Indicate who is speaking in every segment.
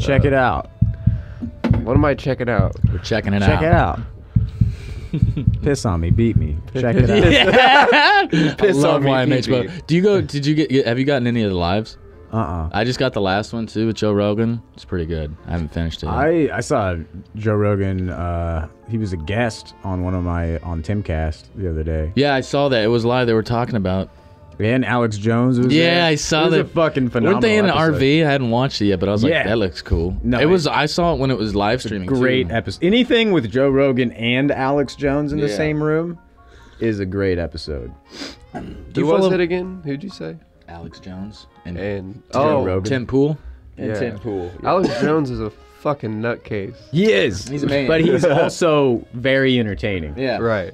Speaker 1: Check it out.
Speaker 2: What am I checking out?
Speaker 3: We're checking it
Speaker 1: Check
Speaker 3: out.
Speaker 1: it out. Piss on me, beat me. Check it out.
Speaker 2: Piss
Speaker 3: I love
Speaker 2: on me,
Speaker 3: why I
Speaker 2: pee-pee.
Speaker 3: have you gotten any of the lives?
Speaker 1: Uh-uh.
Speaker 3: I just got the last one too with Joe Rogan. It's pretty good. I haven't finished it yet.
Speaker 1: I saw Joe Rogan. He was a guest on on Timcast the other day.
Speaker 3: Yeah, I saw that. It was live. They were talking about.
Speaker 1: And Alex Jones was there.
Speaker 3: Yeah, I saw
Speaker 1: it was
Speaker 3: that.
Speaker 1: a fucking phenomenal
Speaker 3: Weren't they in an
Speaker 1: episode.
Speaker 3: RV? I hadn't watched it yet, but I was like,
Speaker 1: Yeah.
Speaker 3: that looks cool.
Speaker 1: No,
Speaker 3: it was. I saw it when it was live streaming.
Speaker 1: Great
Speaker 3: too.
Speaker 1: episode. Anything with Joe Rogan and Alex Jones in the
Speaker 3: Yeah.
Speaker 1: same room is a great episode.
Speaker 2: Who was it again? Who'd you say?
Speaker 3: Alex Jones and
Speaker 2: And
Speaker 1: Joe Rogan.
Speaker 3: Tim Pool.
Speaker 2: yeah.
Speaker 1: Tim Pool.
Speaker 2: Alex Jones is a fucking nutcase.
Speaker 1: He is.
Speaker 3: He's amazing.
Speaker 1: But he's also very entertaining.
Speaker 3: Yeah.
Speaker 2: Right.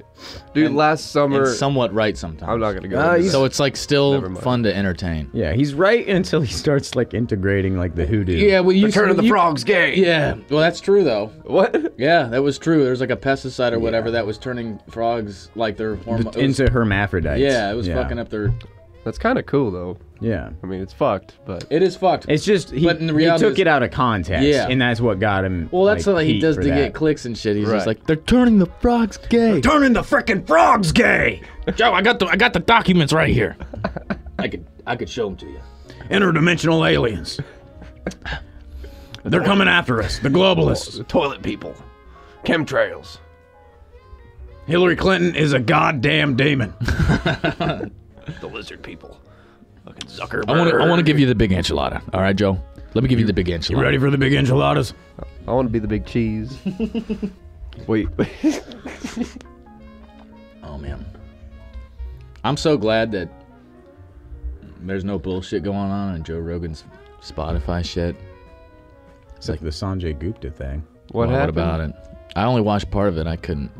Speaker 2: Dude,
Speaker 3: And-
Speaker 2: last summer...
Speaker 3: And somewhat right sometimes.
Speaker 2: I'm not going to go
Speaker 1: Uh,
Speaker 2: into
Speaker 1: he's-
Speaker 2: that.
Speaker 3: So it's like still
Speaker 2: Never mind.
Speaker 3: fun to entertain.
Speaker 1: Yeah, he's right until he starts like integrating like the hoodoo.
Speaker 3: Yeah, well, you
Speaker 2: Return of the Frog's gay.
Speaker 3: Yeah, well, that's true though.
Speaker 2: What?
Speaker 3: Yeah, that was true. There's like a pesticide or whatever that was turning frogs like their hormones
Speaker 1: Into hermaphrodites.
Speaker 3: Yeah, it was fucking up their.
Speaker 2: That's kind of cool, though.
Speaker 1: Yeah.
Speaker 2: I mean, it's fucked, but...
Speaker 3: It is fucked.
Speaker 1: It's just he
Speaker 3: But in the reality
Speaker 1: took
Speaker 3: is-
Speaker 1: it out of context,
Speaker 3: Yeah.
Speaker 1: and that's what got him.
Speaker 3: Well, that's
Speaker 1: like,
Speaker 3: what he
Speaker 1: heat
Speaker 3: does
Speaker 1: for
Speaker 3: to
Speaker 1: that.
Speaker 3: get clicks and shit. He's
Speaker 2: Right.
Speaker 3: just like, they're turning the frogs gay.
Speaker 1: Turning the frickin' frogs gay.
Speaker 3: Joe, I got the documents right here. I could show them to you.
Speaker 1: Interdimensional aliens. They're coming after us. The globalists.
Speaker 2: The toilet people. Chemtrails.
Speaker 1: Hillary Clinton is a goddamn demon.
Speaker 2: The lizard people. Fucking Zuckerberg.
Speaker 3: I want to give you the big enchilada. All right, Joe. Let me give you the big enchilada.
Speaker 1: You ready for the big enchiladas?
Speaker 2: I want to be the big cheese. Wait.
Speaker 3: Oh man, I'm so glad that there's no bullshit going on Joe Rogan's Spotify shit.
Speaker 1: It's like the Sanjay Gupta thing.
Speaker 2: What
Speaker 3: Well,
Speaker 2: happened?
Speaker 3: What about it? I only watched part of it. I couldn't.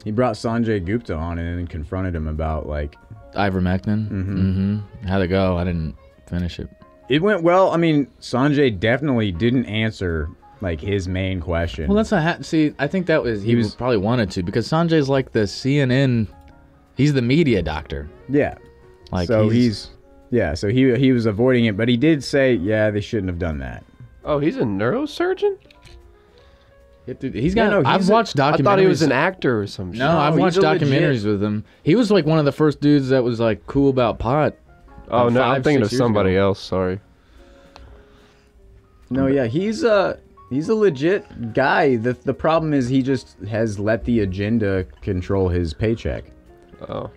Speaker 1: He brought Sanjay Gupta on and then confronted him about like
Speaker 3: Ivermectin. Mm-hmm. How'd it go? I didn't finish it.
Speaker 1: it went well. I mean, Sanjay definitely didn't answer like his main question.
Speaker 3: Well, that's not. See, I think that was he was probably wanted to because Sanjay's like the CNN. He's the media doctor.
Speaker 1: yeah.
Speaker 3: Like
Speaker 1: So so he was avoiding it, but he did say, yeah, they shouldn't have done that.
Speaker 2: Oh, he's a neurosurgeon?
Speaker 3: He's got.
Speaker 1: Yeah, no,
Speaker 3: I've watched documentaries.
Speaker 2: I thought he was an actor or some shit.
Speaker 3: No, I've
Speaker 1: he's
Speaker 3: watched
Speaker 1: a legit-
Speaker 3: documentaries with him. He was like one of the first dudes that was like cool about pot.
Speaker 2: Oh,
Speaker 3: like
Speaker 2: no, I'm
Speaker 3: 5,
Speaker 2: thinking
Speaker 3: 6
Speaker 2: of
Speaker 3: years
Speaker 2: somebody
Speaker 3: ago.
Speaker 2: else. Sorry.
Speaker 1: No, yeah, he's a legit guy. The problem is he just has let the agenda control his paycheck.
Speaker 2: Oh.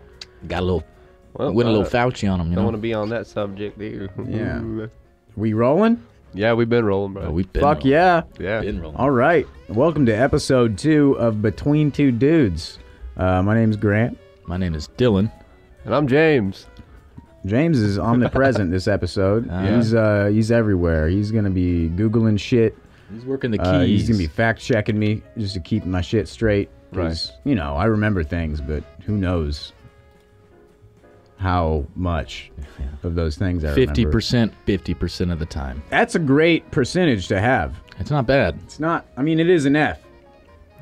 Speaker 3: Got a little.
Speaker 2: Well,
Speaker 3: Went a little Fauci on him, you
Speaker 2: don't
Speaker 3: know.
Speaker 2: want to be on that subject either.
Speaker 1: Yeah. We rolling?
Speaker 2: Yeah, we've been rolling, bro.
Speaker 3: Oh, we've been
Speaker 1: Fuck
Speaker 3: rolling.
Speaker 1: yeah.
Speaker 2: yeah.
Speaker 3: Been rolling.
Speaker 1: All right. Welcome to episode 2 of Between Two Dudes. My name's Grant.
Speaker 3: My name is Dylan.
Speaker 2: And I'm James.
Speaker 1: James is omnipresent this episode. He's everywhere. He's gonna be Googling shit.
Speaker 3: He's working the keys.
Speaker 1: He's gonna be fact checking me just to keep my shit straight. 'Cause, you know, I remember things, but who knows how much of those things I remember.
Speaker 3: 50% of the time.
Speaker 1: That's a great percentage to have.
Speaker 3: It's not bad.
Speaker 1: It's not. I mean, it is an F.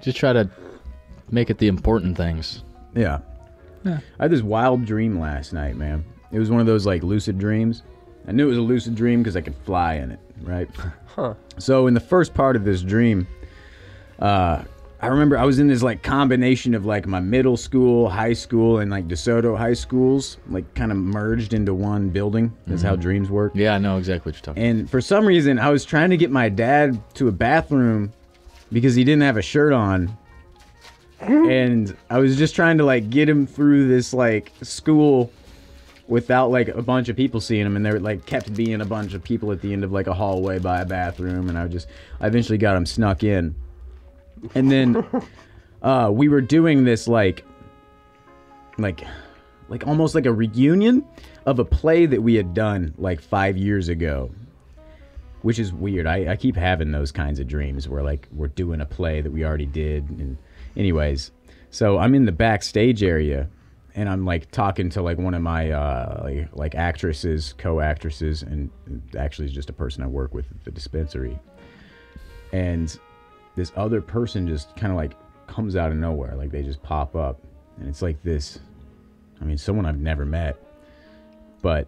Speaker 3: Just try to make it the important things.
Speaker 1: Yeah. I had this wild dream last night, man. It was one of those like lucid dreams. I knew it was a lucid dream because I could fly in it, right?
Speaker 2: Huh.
Speaker 1: So in the first part of this dream, I remember I was in this like combination of like my middle school, high school, and like DeSoto high schools, like kind of merged into one building. That's how dreams work.
Speaker 3: Yeah, I know exactly what you're talking about.
Speaker 1: And for some reason, I was trying to get my dad to a bathroom because he didn't have a shirt on. And I was just trying to like get him through this like school without like a bunch of people seeing him. And there like kept being a bunch of people at the end of like a hallway by a bathroom. And I eventually got him snuck in. And then we were doing this like almost like a reunion of a play that we had done like 5 years ago, which is weird. I keep having those kinds of dreams where like we're doing a play that we already did. And anyways, so I'm in the backstage area and I'm like talking to like one of my like actresses, co-actresses, and actually is just a person I work with at the dispensary. And this other person just kind of like comes out of nowhere. Like they just pop up. And it's like this, I mean, someone I've never met. But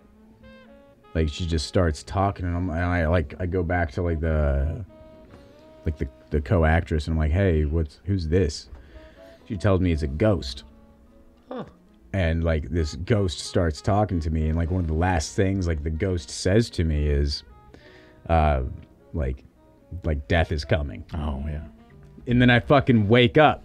Speaker 1: like she just starts talking, and I go back to like the co-actress, and I'm like, hey, who's this? She tells me it's a ghost.
Speaker 4: Huh.
Speaker 1: And like this ghost starts talking to me, and like one of the last things like the ghost says to me is like death is coming.
Speaker 3: Oh yeah.
Speaker 1: And then I fucking wake up.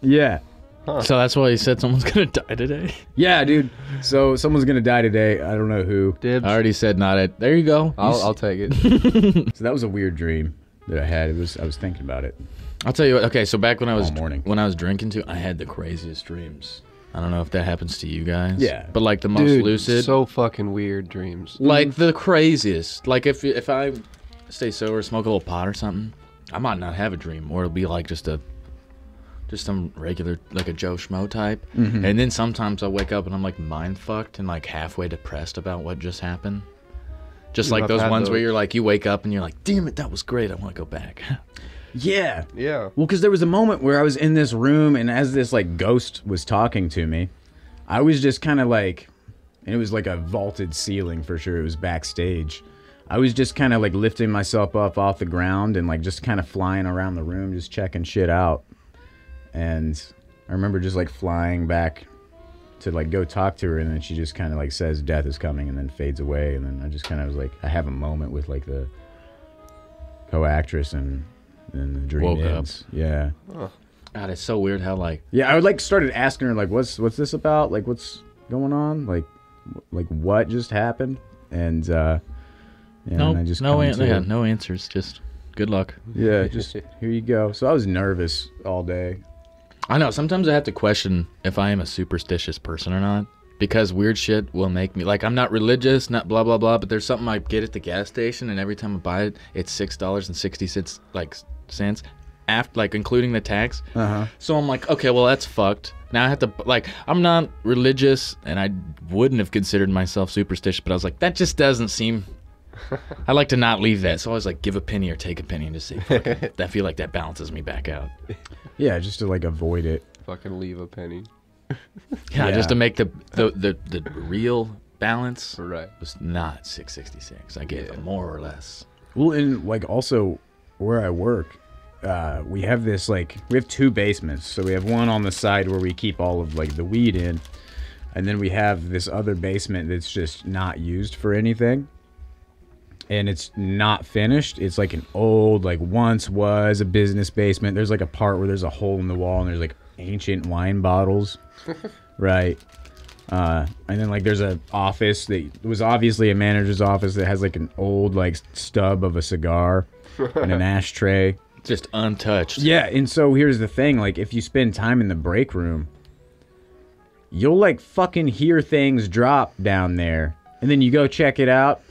Speaker 1: Yeah.
Speaker 4: Huh.
Speaker 3: So that's why he said someone's gonna die today.
Speaker 1: Yeah, dude. So someone's gonna die today. I don't know who.
Speaker 2: Dibs.
Speaker 3: I already said not it. There you go.
Speaker 2: I'll take it.
Speaker 1: So that was a weird dream that I had. I was thinking about it.
Speaker 3: I'll tell you what. Okay, so back when I was
Speaker 1: All morning.
Speaker 3: drinking too, I had the craziest dreams. I don't know if that happens to you guys.
Speaker 1: Yeah.
Speaker 3: But like the most
Speaker 2: Dude,
Speaker 3: lucid.
Speaker 2: so fucking weird dreams.
Speaker 3: Like the craziest. Like if I stay sober, smoke a little pot or something, I might not have a dream, or it'll be like just some regular, like a Joe Schmo type.
Speaker 1: Mm-hmm.
Speaker 3: And then sometimes I wake up and I'm like mind fucked and like halfway depressed about what just happened. Just like
Speaker 2: I've
Speaker 3: those
Speaker 2: had
Speaker 3: ones where
Speaker 2: those.
Speaker 3: you're like, you wake up and you're like, damn it, that was great. I want to go back.
Speaker 1: Yeah.
Speaker 2: Yeah.
Speaker 1: Well, because there was a moment where I was in this room, and as this like ghost was talking to me, I was just kind of like, and it was like a vaulted ceiling for sure. It was backstage. I was just kind of like lifting myself up off the ground and like just kind of flying around the room, just checking shit out. And I remember just like flying back to like go talk to her, and then she just kind of like says death is coming, and then fades away. And then I just kind of was like, I have a moment with like the co-actress, and then the dream
Speaker 3: Woke up.
Speaker 1: ends. Yeah.
Speaker 3: God, it's so weird how like,
Speaker 1: Yeah, I would like started asking her like, what's this about? Like, what's going on? Like what just happened? And yeah, and I just come to-
Speaker 3: no answers. Just good luck.
Speaker 1: yeah, just here you go. So I was nervous all day.
Speaker 3: I know. Sometimes I have to question if I am a superstitious person or not, because weird shit will make me like, I'm not religious, not blah blah blah, but there's something I get at the gas station, and every time I buy it, it's $6.60 like cents, after like including the tax. So I'm like, okay, well that's fucked. Now I have to like, I'm not religious, and I wouldn't have considered myself superstitious, but I was like, that just doesn't seem. I like to not leave that, so I was like, give a penny or take a penny and just say, fuck it. I feel like that balances me back out.
Speaker 1: Yeah, just to like avoid it.
Speaker 2: Fucking leave a penny.
Speaker 3: Yeah,
Speaker 1: Yeah.
Speaker 3: just to make the real balance
Speaker 2: Right.
Speaker 3: was not $6.66. I gave it more or less.
Speaker 1: Well, and like also where I work, we have this like, we have two basements. So we have one on the side where we keep all of like the weed in, and then we have this other basement that's just not used for anything. And it's not finished. It's like an old, like once was a business basement. There's like a part where there's a hole in the wall, and there's like ancient wine bottles. Right. And then like there's a office that was obviously a manager's office that has like an old like stub of a cigar and an ashtray.
Speaker 3: Just untouched.
Speaker 1: Yeah, and so here's the thing, like if you spend time in the break room, you'll like fucking hear things drop down there. And then you go check it out,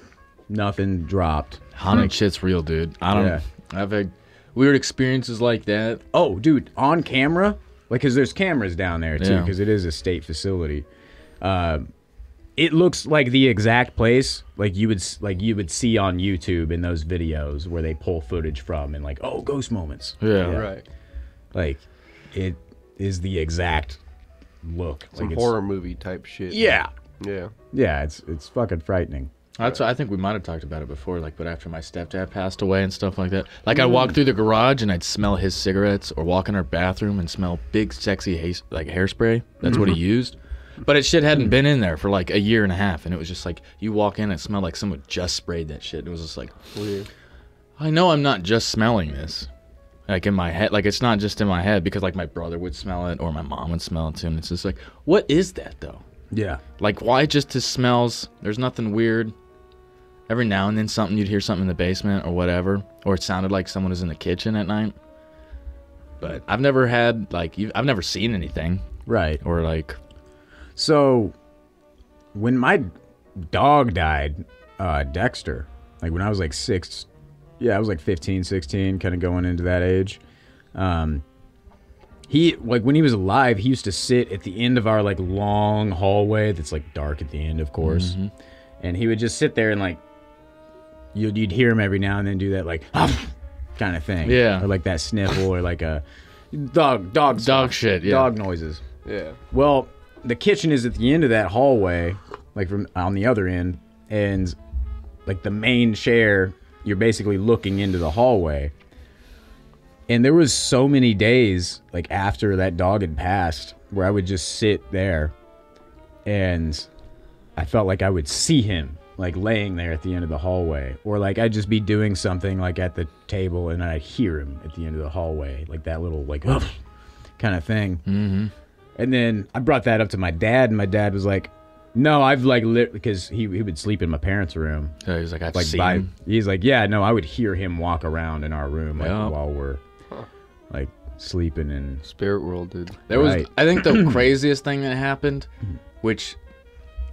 Speaker 1: nothing dropped.
Speaker 3: Haunted shit's real, dude. I don't.
Speaker 1: Yeah.
Speaker 3: I've had weird experiences like that.
Speaker 1: Oh, dude, on camera, like, because there's cameras down there too,
Speaker 3: Yeah.
Speaker 1: because it is a state facility. It looks like the exact place like you would see on YouTube in those videos where they pull footage from, and like, oh, ghost moments.
Speaker 3: Yeah.
Speaker 2: Right.
Speaker 1: Like, it is the exact look.
Speaker 2: Some
Speaker 1: like
Speaker 2: horror movie type shit.
Speaker 1: Yeah,
Speaker 2: Yeah.
Speaker 1: yeah, it's fucking frightening.
Speaker 3: That's. I think we might have talked about it before. Like, but after my stepdad passed away and stuff like that, like I'd walk through the garage and I'd smell his cigarettes, or walk in our bathroom and smell big, sexy hairspray. That's what he used. But it shit hadn't been in there for like a year and a half, and it was just like you walk in and it smelled like someone just sprayed that shit. It was just like,
Speaker 2: Weird.
Speaker 3: I know I'm not just smelling this, like in my head. Like it's not just in my head, because like my brother would smell it or my mom would smell it too, and it's just like, what is that though?
Speaker 1: Yeah,
Speaker 3: Like why just the smells? There's nothing weird. Every now and then you'd hear something in the basement or whatever, or it sounded like someone was in the kitchen at night. But I've never had like I've never seen anything,
Speaker 1: right.
Speaker 3: or like.
Speaker 1: So, when my dog died, Dexter, like when I was like I was like 15, 16, kind of going into that age. He, like when he was alive, he used to sit at the end of our like long hallway that's like dark at the end, of course. And he would just sit there and like, you'd hear him every now and then do that like, kind of thing.
Speaker 3: Yeah.
Speaker 1: Or like that sniffle, or like a dog
Speaker 3: Shit, yeah.
Speaker 1: dog noises.
Speaker 2: Yeah.
Speaker 1: Well, the kitchen is at the end of that hallway, like from on the other end, and like the main chair, you're basically looking into the hallway. And there was so many days, like after that dog had passed, where I would just sit there and I felt like I would see him, like laying there at the end of the hallway. Or like I'd just be doing something like at the table and I'd hear him at the end of the hallway, like that little like kind of thing.
Speaker 3: Mm-hmm.
Speaker 1: And then I brought that up to my dad, and my dad was like, no, I've like because he would sleep in my parents' room.
Speaker 3: So he was like, I've seen him.
Speaker 1: He's like, yeah, no, I would hear him walk around in our room like, while we're like sleeping in
Speaker 2: Spirit world, dude.
Speaker 3: There was, I think, the craziest thing that happened, which,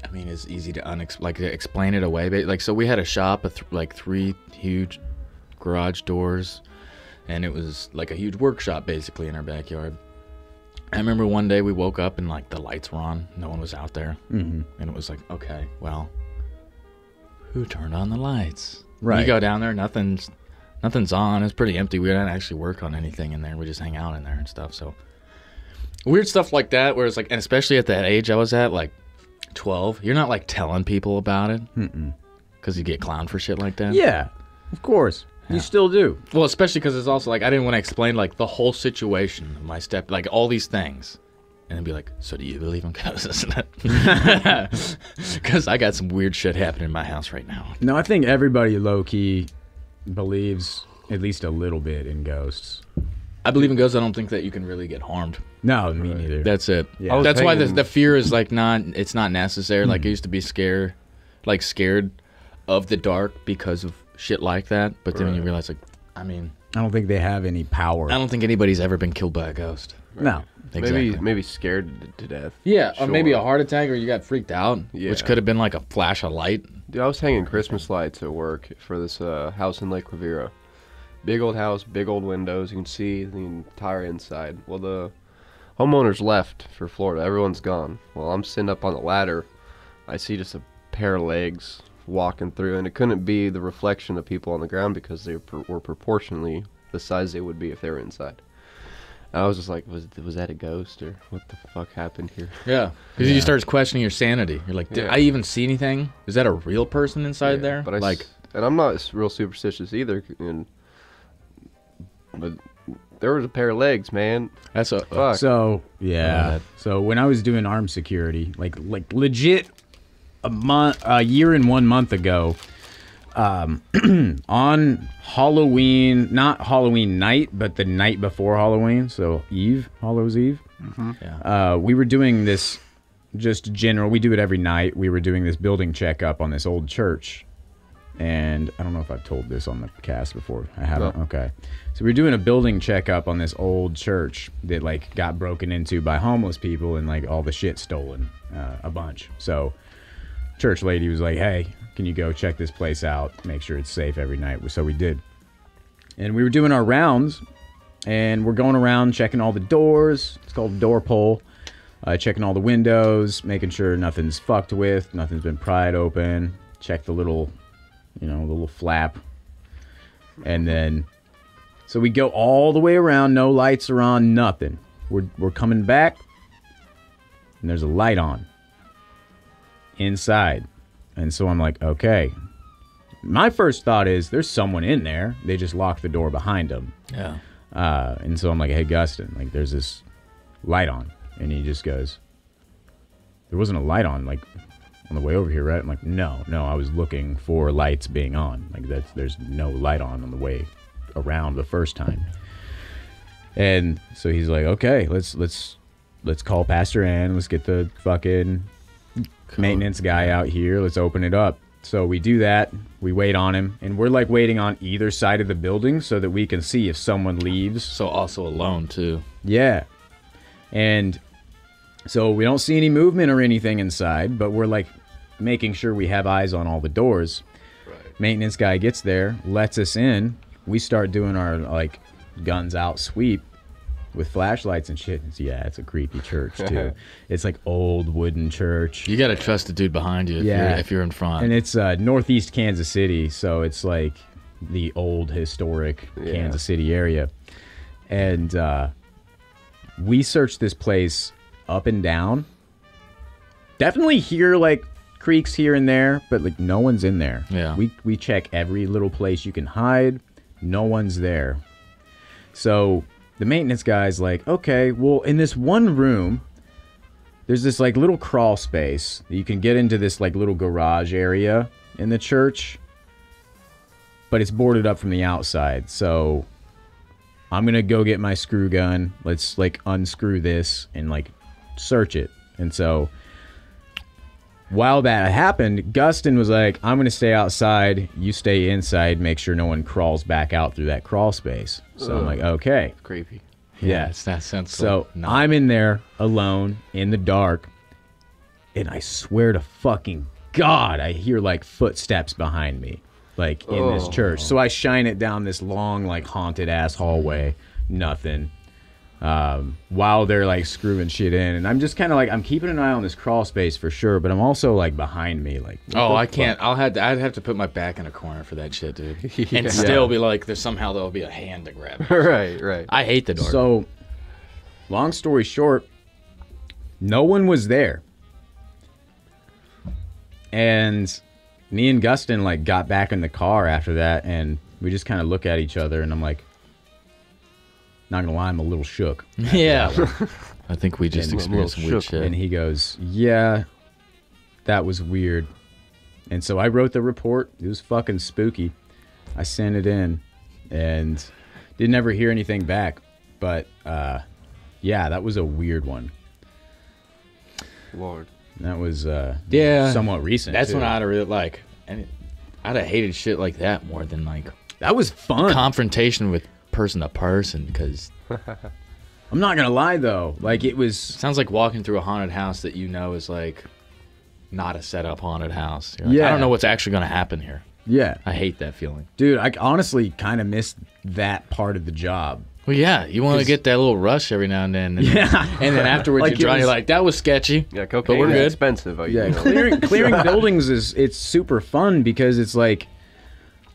Speaker 3: I mean, is easy to explain it away. But like, so we had a shop, like 3 huge garage doors, and it was like a huge workshop basically in our backyard. I remember one day we woke up and like the lights were on, no one was out there, and it was like, okay, well, who turned on the lights?
Speaker 1: Right.
Speaker 3: You go down there, nothing's on. It's pretty empty. We didn't actually work on anything in there. We just hang out in there and stuff. So weird stuff like that, where it's like, and especially at that age I was at, like 12, you're not like telling people about it because you get clowned for shit like that.
Speaker 1: Yeah, of course. You still do.
Speaker 3: Well, especially because it's also like I didn't want to explain like the whole situation, my step, like all these things, and then be like, "So do you believe in ghosts?" Because I got some weird shit happening in my house right now.
Speaker 1: No, I think everybody low key believes at least a little bit in ghosts.
Speaker 3: I believe in ghosts. I don't think that you can really get harmed.
Speaker 1: No, me neither.
Speaker 3: That's it.
Speaker 1: Yeah.
Speaker 3: That's why the fear is like it's not necessary. Like I used to be scared of the dark because of shit like that, but then when you realize, like, I mean,
Speaker 1: I don't think they have any power.
Speaker 3: I don't think anybody's ever been killed by a ghost.
Speaker 1: No.
Speaker 3: Exactly.
Speaker 2: Maybe scared to death.
Speaker 3: Yeah,
Speaker 2: Sure.
Speaker 3: or maybe a heart attack, or you got freaked out,
Speaker 2: Yeah.
Speaker 3: which could have been like a flash of light.
Speaker 2: Dude, I was hanging Christmas lights at work for this house in Lake Riviera. Big old house, big old windows. You can see the entire inside. Well, the homeowners left for Florida. Everyone's gone. Well, I'm sitting up on the ladder. I see just a pair of legs walking through, and it couldn't be the reflection of people on the ground because they were proportionally the size they would be if they were inside. I was just like, was that a ghost, or what the fuck happened here?
Speaker 3: Yeah, because you start questioning your sanity. You're like, did I even see anything? Is that a real person inside there?
Speaker 2: But and I'm not real superstitious either. But there was a pair of legs, man.
Speaker 3: That's a
Speaker 2: Fuck.
Speaker 1: So yeah. So when I was doing armed security, like legit, a year and 1 month ago, on Halloween, not Halloween night, but the night before Halloween, so Hallows Eve. We were doing this just general. We do it every night. We were doing this building checkup on this old church. And I don't know if I've told this on the cast before. I haven't. No. Okay. So we're doing a building checkup on this old church that like got broken into by homeless people and like all the shit stolen, a bunch. So church lady was like, hey, can you go check this place out, make sure it's safe every night? So we did. And we were doing our rounds, and we're going around checking all the doors. It's called door pull. Checking all the windows, making sure nothing's fucked with, nothing's been pried open. Check the little flap. And then, so we go all the way around, no lights are on, nothing. We're coming back, and there's a light on inside. And so I'm like, okay. My first thought is there's someone in there. They just locked the door behind them.
Speaker 3: Yeah.
Speaker 1: And so I'm like, hey, Gustin, like there's this light on. And he just goes, there wasn't a light on, like on the way over here, right? I'm like, no, I was looking for lights being on. Like there's no light on the way around the first time. And so he's like, okay, let's call Pastor Ann. Let's get the fucking maintenance guy out here. Let's open it up. So we do that. We wait on him, and we're like waiting on either side of the building so that we can see if someone leaves.
Speaker 3: So also alone too.
Speaker 1: Yeah. And so we don't see any movement or anything inside, but we're like making sure we have eyes on all the doors. Right. Maintenance guy gets there, lets us in. We start doing our like guns out sweep with flashlights and shit. Yeah, it's a creepy church too. It's like old wooden church.
Speaker 3: You gotta trust the dude behind you if you're in front.
Speaker 1: And it's northeast Kansas City, so it's like the old historic Kansas City area. And we searched this place up and down. Definitely hear like creaks here and there, but like no one's in there.
Speaker 3: Yeah.
Speaker 1: We check every little place you can hide. No one's there. So the maintenance guy's like, okay, well, in this one room, there's this like little crawl space that you can get into this like little garage area in the church, but it's boarded up from the outside. So I'm gonna go get my screw gun. Let's like unscrew this and like search it. And so while that happened, Gustin was like, I'm gonna stay outside, you stay inside, make sure no one crawls back out through that crawl space. So I'm like, okay.
Speaker 2: Creepy.
Speaker 1: Yeah.
Speaker 3: It's that sense.
Speaker 1: So I'm in there alone in the dark, and I swear to fucking God, I hear like footsteps behind me, like in this church. So I shine it down this long, like haunted ass hallway. Nothing. While they're like screwing shit in, and I'm just kind of like, I'm keeping an eye on this crawl space for sure, but I'm also like behind me, like,
Speaker 3: oh, I can't. I'd have to put my back in a corner for that shit, dude, and still be like, there'll be a hand to grab.
Speaker 2: Right.
Speaker 3: I hate the dark.
Speaker 1: So, long story short, no one was there, and me and Gustin like got back in the car after that, and we just kind of look at each other, and I'm like, not gonna lie, I'm a little shook.
Speaker 3: Yeah. I think we just
Speaker 2: And
Speaker 3: experienced some weird shit.
Speaker 1: And he goes, yeah, that was weird. And so I wrote the report. It was fucking spooky. I sent it in and didn't ever hear anything back. But yeah, that was a weird one.
Speaker 2: Lord.
Speaker 1: That was somewhat recent.
Speaker 3: That's
Speaker 1: too.
Speaker 3: when I'd have really like, and I'd have hated shit like that more than like
Speaker 1: that was fun.
Speaker 3: confrontation with person to person, because
Speaker 1: I'm not gonna lie though, like it was.
Speaker 3: sounds like walking through a haunted house that you know is like not a set up haunted house. You're like,
Speaker 1: Yeah.
Speaker 3: I don't know what's actually gonna happen here.
Speaker 1: Yeah,
Speaker 3: I hate that feeling.
Speaker 1: dude, I honestly kind of missed that part of the job.
Speaker 3: Well, yeah, you want to get that little rush every now and then. And,
Speaker 1: Yeah.
Speaker 3: and then afterwards
Speaker 1: Like
Speaker 3: you're
Speaker 1: it was-
Speaker 3: like, that was sketchy.
Speaker 2: Yeah,
Speaker 3: But
Speaker 2: cocaine
Speaker 3: we're
Speaker 2: is
Speaker 3: good.
Speaker 2: expensive.
Speaker 1: Yeah, clearing buildings it's super fun because it's like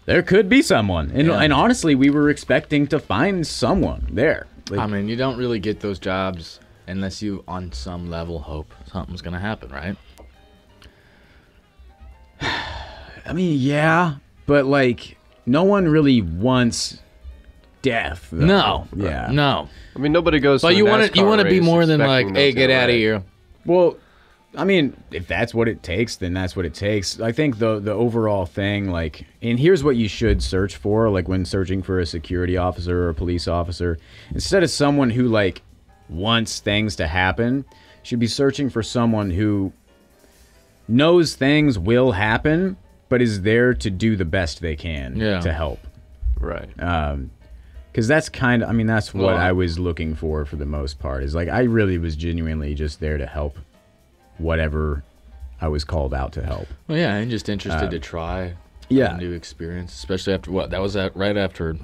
Speaker 1: there could be someone, and
Speaker 3: Yeah.
Speaker 1: and honestly, we were expecting to find someone there. Like,
Speaker 3: I mean, you don't really get those jobs unless you, on some level, hope something's gonna happen, right?
Speaker 1: I mean, yeah, but like no one really wants death. Though.
Speaker 3: No.
Speaker 1: Yeah.
Speaker 3: No.
Speaker 2: I mean, nobody goes.
Speaker 3: But
Speaker 2: to
Speaker 3: you
Speaker 2: the
Speaker 3: want to
Speaker 2: NASCAR
Speaker 3: be
Speaker 2: race
Speaker 3: more than
Speaker 2: expecting
Speaker 3: like, hey,
Speaker 2: those
Speaker 3: get
Speaker 2: to
Speaker 3: out of
Speaker 2: wreck.
Speaker 3: here.
Speaker 1: Well, I mean, if that's what it takes, then that's what it takes. I think the overall thing, like, and here's what you should search for, like when searching for a security officer or a police officer, instead of someone who like wants things to happen, you should be searching for someone who knows things will happen, but is there to do the best they can to help.
Speaker 2: Right.
Speaker 1: Because that's kind of, I mean, that's what
Speaker 2: Well,
Speaker 1: I was looking for the most part. Is like I really was genuinely just there to help whatever I was called out to help.
Speaker 3: Well, yeah, I'm just interested to try
Speaker 1: Yeah.
Speaker 3: a new experience, especially after what? That was right after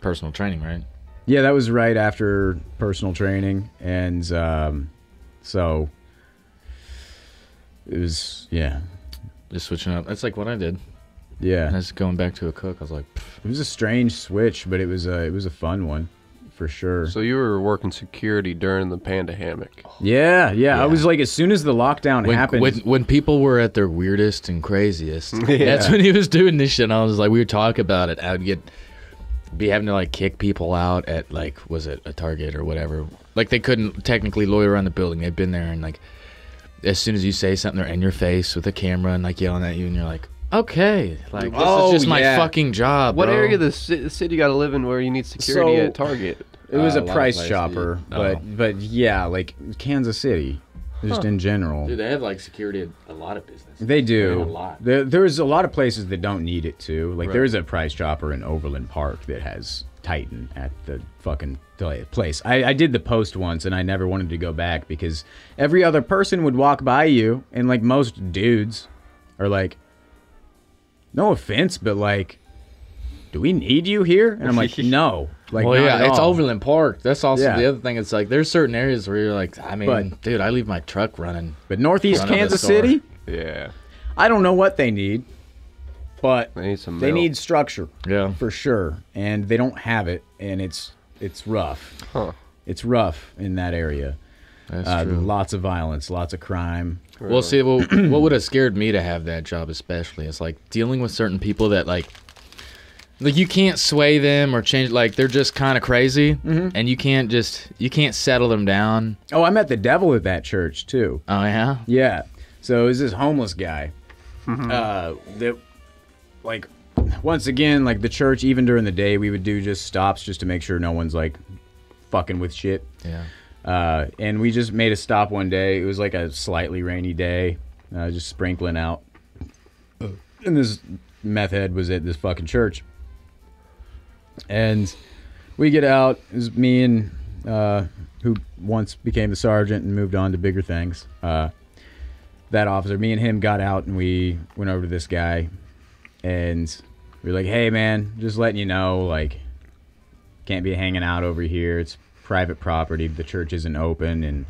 Speaker 3: personal training, right?
Speaker 1: Yeah, that was right after personal training, and so it was, yeah,
Speaker 3: Just switching up. That's like what I did.
Speaker 1: yeah.
Speaker 3: That's going back to a cook. I was like, pff.
Speaker 1: It was a strange switch, but it was a fun one for sure.
Speaker 2: So you were working security during the panda hammock.
Speaker 1: Yeah. I was like, as soon as the lockdown happened,
Speaker 3: when people were at their weirdest and craziest, that's when he was doing this shit. And I was like, we were talking about it. I would be having to like kick people out at like, was it a Target or whatever? Like they couldn't technically loiter around the building. They'd been there, and like as soon as you say something, they're in your face with a camera and like yelling at you, and you're like, okay, like this is just my fucking job.
Speaker 2: What
Speaker 3: bro.
Speaker 2: area of the city you got to live in where you need security
Speaker 1: So-
Speaker 2: at Target?
Speaker 1: it was
Speaker 3: a
Speaker 1: a
Speaker 3: lot of
Speaker 1: Price
Speaker 3: places,
Speaker 1: Chopper,
Speaker 3: yeah.
Speaker 1: but yeah, like Kansas City, just in general.
Speaker 3: Dude, they have like security at a lot of businesses.
Speaker 1: They do.
Speaker 3: A lot.
Speaker 1: There's a lot of places that don't need it too. Like
Speaker 3: Right.
Speaker 1: there's a Price Chopper in Overland Park that has Titan at the fucking place. I did the post once, and I never wanted to go back because every other person would walk by you, and like most dudes are like, no offense, but like, do we need you here? And I'm like, no. Like,
Speaker 3: Well,
Speaker 1: not
Speaker 3: yeah,
Speaker 1: at
Speaker 3: it's
Speaker 1: all.
Speaker 3: Overland Park. That's also
Speaker 1: Yeah.
Speaker 3: the other thing. It's like there's certain areas where you're like, I mean,
Speaker 1: But-
Speaker 3: dude, I leave my truck running.
Speaker 1: But Northeast
Speaker 3: Front of the
Speaker 1: Kansas
Speaker 3: store.
Speaker 1: City,
Speaker 2: Yeah.
Speaker 1: I don't know what they need, but
Speaker 2: They need some
Speaker 1: they
Speaker 2: milk.
Speaker 1: need structure.
Speaker 3: Yeah.
Speaker 1: For sure, and they don't have it, and it's rough.
Speaker 2: Huh.
Speaker 1: It's rough in that area.
Speaker 3: That's true.
Speaker 1: Lots of violence, lots of crime.
Speaker 3: Well, see, what would have scared me to have that job especially is like dealing with certain people that like you can't sway them or change, like they're just kind of crazy, and you can't settle them down.
Speaker 1: Oh, I met the devil at that church too.
Speaker 3: Oh yeah.
Speaker 1: Yeah. So it was this homeless guy. That, like, once again, like the church, even during the day, we would do just stops just to make sure no one's like fucking with shit.
Speaker 3: Yeah.
Speaker 1: And we just made a stop one day. It was like a slightly rainy day, just sprinkling out. And this meth head was at this fucking church. And we get out. It was me and who once became the sergeant and moved on to bigger things. That officer, me and him got out and we went over to this guy. And we were like, hey, man, just letting you know, like, can't be hanging out over here. It's private property. The church isn't open. And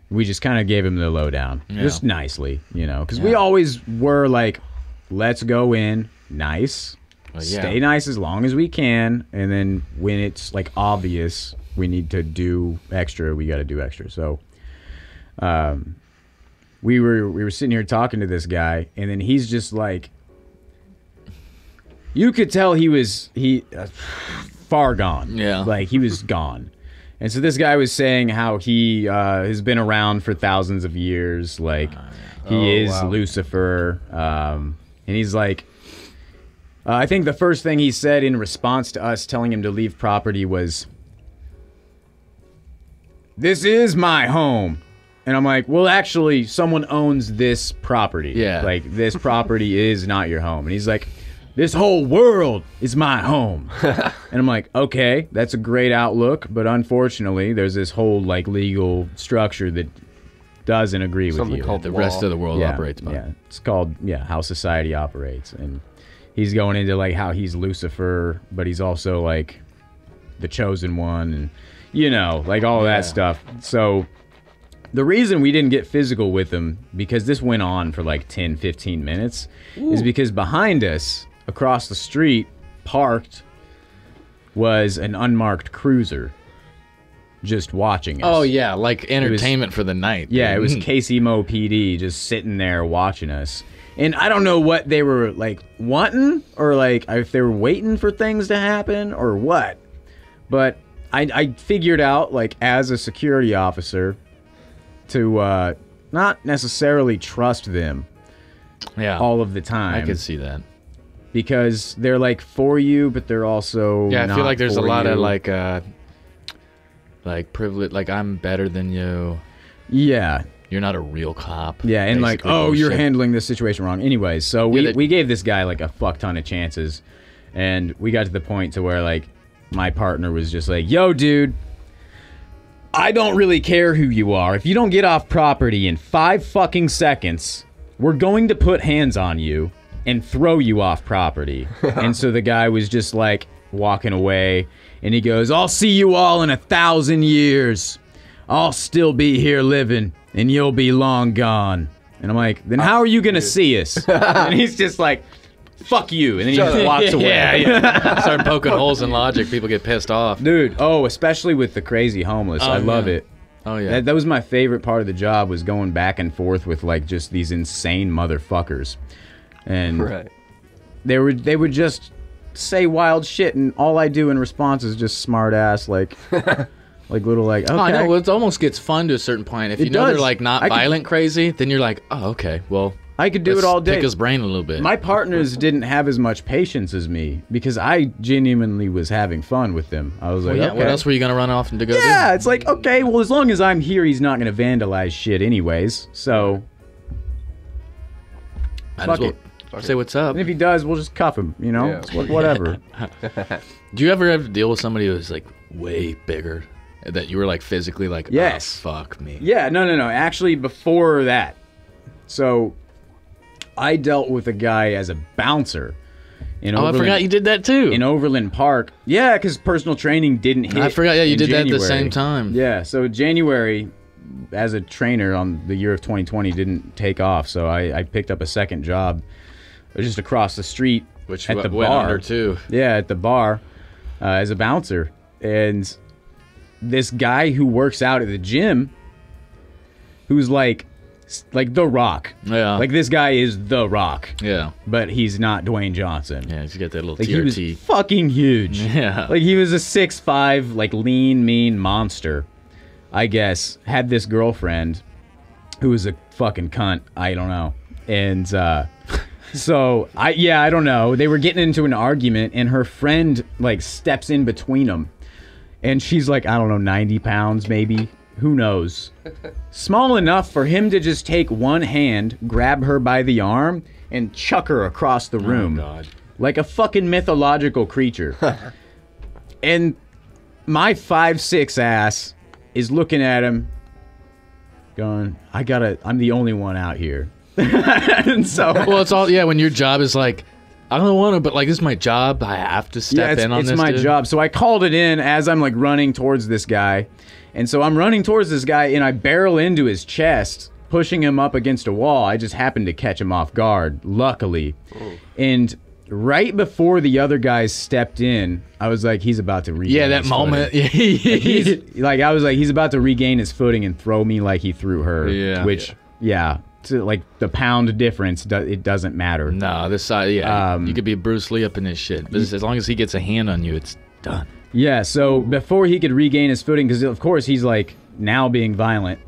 Speaker 1: we just kind of gave him the lowdown.
Speaker 3: Yeah.
Speaker 1: Just nicely, you know. Because we always were like, let's go in nice. Stay nice as long as we can, and then when it's like obvious we need to do extra, we got to do extra. So, we were sitting here talking to this guy, and then he's just like, you could tell he was far gone.
Speaker 3: Yeah,
Speaker 1: like he was gone. And so this guy was saying how he has been around for thousands of years, like he is Lucifer, and he's like. I think the first thing he said in response to us telling him to leave property was, "This is my home." And I'm like, well, actually, someone owns this property.
Speaker 3: Yeah.
Speaker 1: Like, this property is not your home. And he's like, this whole world is my home. And I'm like, okay, that's a great outlook. But unfortunately, there's this whole, like, legal structure that doesn't agree with
Speaker 2: Something
Speaker 1: you.
Speaker 2: called
Speaker 3: the rest of the world operates by.
Speaker 1: Yeah, it's called, how society operates. And he's going into like how he's Lucifer, but he's also like the chosen one, and like all of that stuff. So the reason we didn't get physical with him, because this went on for like 10-15 minutes, is because behind us across the street parked was an unmarked cruiser just watching us.
Speaker 3: Oh yeah, like entertainment for the night.
Speaker 1: Yeah, it was KCMO PD just sitting there watching us. And I don't know what they were, like, wanting, or, like, if they were waiting for things to happen, or what. But I figured out, like, as a security officer, to not necessarily trust them all of the time.
Speaker 3: I could see that.
Speaker 1: Because they're, like, for you, but they're also
Speaker 3: I
Speaker 1: not
Speaker 3: feel like there's a
Speaker 1: for
Speaker 3: lot
Speaker 1: you.
Speaker 3: of, like privilege, like, I'm better than you.
Speaker 1: Yeah.
Speaker 3: You're not a real cop.
Speaker 1: Yeah, and like, oh,
Speaker 3: bullshit.
Speaker 1: you're handling this situation wrong. Anyways, so we gave this guy like a fuck ton of chances, and we got to the point to where like my partner was just like, yo, dude, I don't really care who you are. If you don't get off property in 5 fucking seconds, we're going to put hands on you and throw you off property. And so the guy was just like walking away, and he goes, I'll see you all in 1,000 years. I'll still be here living, and you'll be long gone. And I'm like, then how are you going to see us? And he's just like, fuck you. And then he just walks away.
Speaker 3: Yeah. Start poking holes in logic. People get pissed off.
Speaker 1: Dude, especially with the crazy homeless. I love it.
Speaker 3: Oh, yeah.
Speaker 1: That was my favorite part of the job, was going back and forth with, like, just these insane motherfuckers. And they would just say wild shit, and all I do in response is just smart ass, like... Like little like, okay.
Speaker 3: Oh, I know. Well, it almost gets fun to a certain point. If you know they're like not violent crazy, then you're like, oh, okay, well,
Speaker 1: I could do it all day.
Speaker 3: Pick his brain a little bit.
Speaker 1: My partners didn't have as much patience as me, because I genuinely was having fun with them. I was like, okay.
Speaker 3: What else were you gonna run off and to go do?
Speaker 1: Yeah, it's like, okay, well, as long as I'm here, he's not gonna vandalize shit anyways. So, fuck it.
Speaker 3: Say what's up.
Speaker 1: And if he does, we'll just cuff him. Whatever.
Speaker 3: Do you ever have to deal with somebody who's like way bigger? That you were like physically like,
Speaker 1: yes.
Speaker 3: Oh, fuck me.
Speaker 1: Yeah, no. Actually, before that, so I dealt with a guy as a bouncer in Overland.
Speaker 3: I forgot you did that too.
Speaker 1: In Overland Park. Yeah, because personal training didn't hit.
Speaker 3: I forgot, you did
Speaker 1: January.
Speaker 3: that at the same time.
Speaker 1: Yeah, so January, as a trainer on the year of 2020, didn't take off. So I picked up a second job just across the street
Speaker 3: Which
Speaker 1: at the
Speaker 3: went
Speaker 1: bar.
Speaker 3: under too.
Speaker 1: Yeah, at the bar as a bouncer. And this guy who works out at the gym who's like The Rock.
Speaker 3: Yeah.
Speaker 1: Like this guy is The Rock.
Speaker 3: Yeah.
Speaker 1: But he's not Dwayne Johnson.
Speaker 3: Yeah, he's got that little
Speaker 1: Like
Speaker 3: TRT.
Speaker 1: he was fucking huge.
Speaker 3: Yeah.
Speaker 1: Like he was a 6'5", like lean, mean monster. I guess had this girlfriend who was a fucking cunt. I don't know. And so I don't know. They were getting into an argument, and her friend like steps in between them, and she's like, I don't know, 90 pounds maybe. Who knows? Small enough for him to just take one hand, grab her by the arm, and chuck her across the room.
Speaker 3: Oh, God. Like
Speaker 1: a fucking mythological creature. And my 5'6" ass is looking at him going, I'm the only one out here. And so
Speaker 3: well, it's all, yeah, when your job is like, I don't want to, but like, this is my job. I have to step in on this.
Speaker 1: It's my job. So I called it in as I'm like running towards this guy. And so I'm running towards this guy, and I barrel into his chest, pushing him up against a wall. I just happened to catch him off guard, luckily. Oh. And right before the other guys stepped in, I was like, he's about to regain his
Speaker 3: moment.
Speaker 1: I was like, he's about to regain his footing and throw me like he threw her.
Speaker 3: Yeah.
Speaker 1: Which, to like the pound difference, it doesn't matter.
Speaker 3: No, this side, you could be Bruce Lee up in this shit. But as long as he gets a hand on you, it's done.
Speaker 1: Yeah, so before he could regain his footing, because of course he's like now being violent,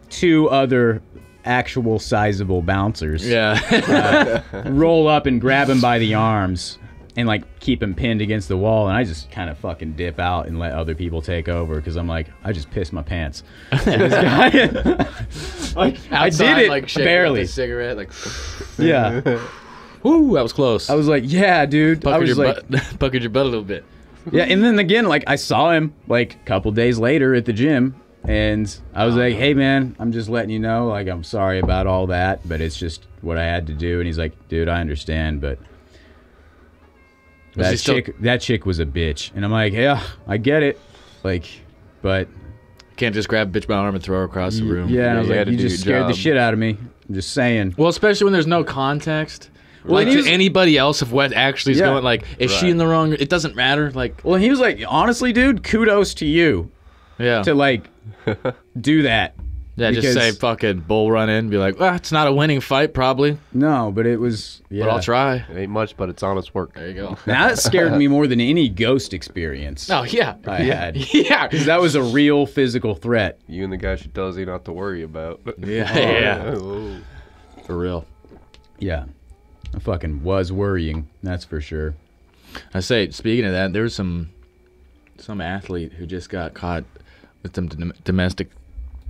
Speaker 1: two other actual sizable bouncers roll up and grab him by the arms and like keep him pinned against the wall, and I just kind of fucking dip out and let other people take over because I'm like, I just pissed my pants. This guy, like, outside, I did it like barely.
Speaker 3: A cigarette, like,
Speaker 1: yeah.
Speaker 3: Ooh, that was close.
Speaker 1: I was like, yeah, dude.
Speaker 3: Puckered your butt a little bit.
Speaker 1: Yeah, and then again, like, I saw him like a couple days later at the gym, and I was like, hey, man, I'm just letting you know, like, I'm sorry about all that, but it's just what I had to do. And he's like, dude, I understand, but that chick was a bitch. And I'm like, yeah, I get it. Like, but
Speaker 3: can't just grab a bitch by the arm and throw her across the room.
Speaker 1: Yeah, and I was like, you just scared the shit out of me. I'm just saying.
Speaker 3: Well, especially when there's no context. Well, like to anybody else of what actually is going, like, is she in the wrong? It doesn't matter. Like,
Speaker 1: well, he was like, honestly, dude, kudos to you.
Speaker 3: Yeah.
Speaker 1: To like do that.
Speaker 3: Yeah, just say fucking bull run in, be like, well, it's not a winning fight, probably.
Speaker 1: No, but it was. Yeah.
Speaker 3: But I'll try.
Speaker 2: It ain't much, but it's honest work.
Speaker 3: There you go.
Speaker 1: Now that scared me more than any ghost experience.
Speaker 3: Oh yeah,
Speaker 1: I had.
Speaker 3: Yeah,
Speaker 1: because that was a real physical threat.
Speaker 2: You and the guy she tells you not to worry about.
Speaker 3: Yeah. For real.
Speaker 1: Yeah. I fucking was worrying, that's for sure.
Speaker 3: I say, speaking of that, there was some athlete who just got caught with some domestic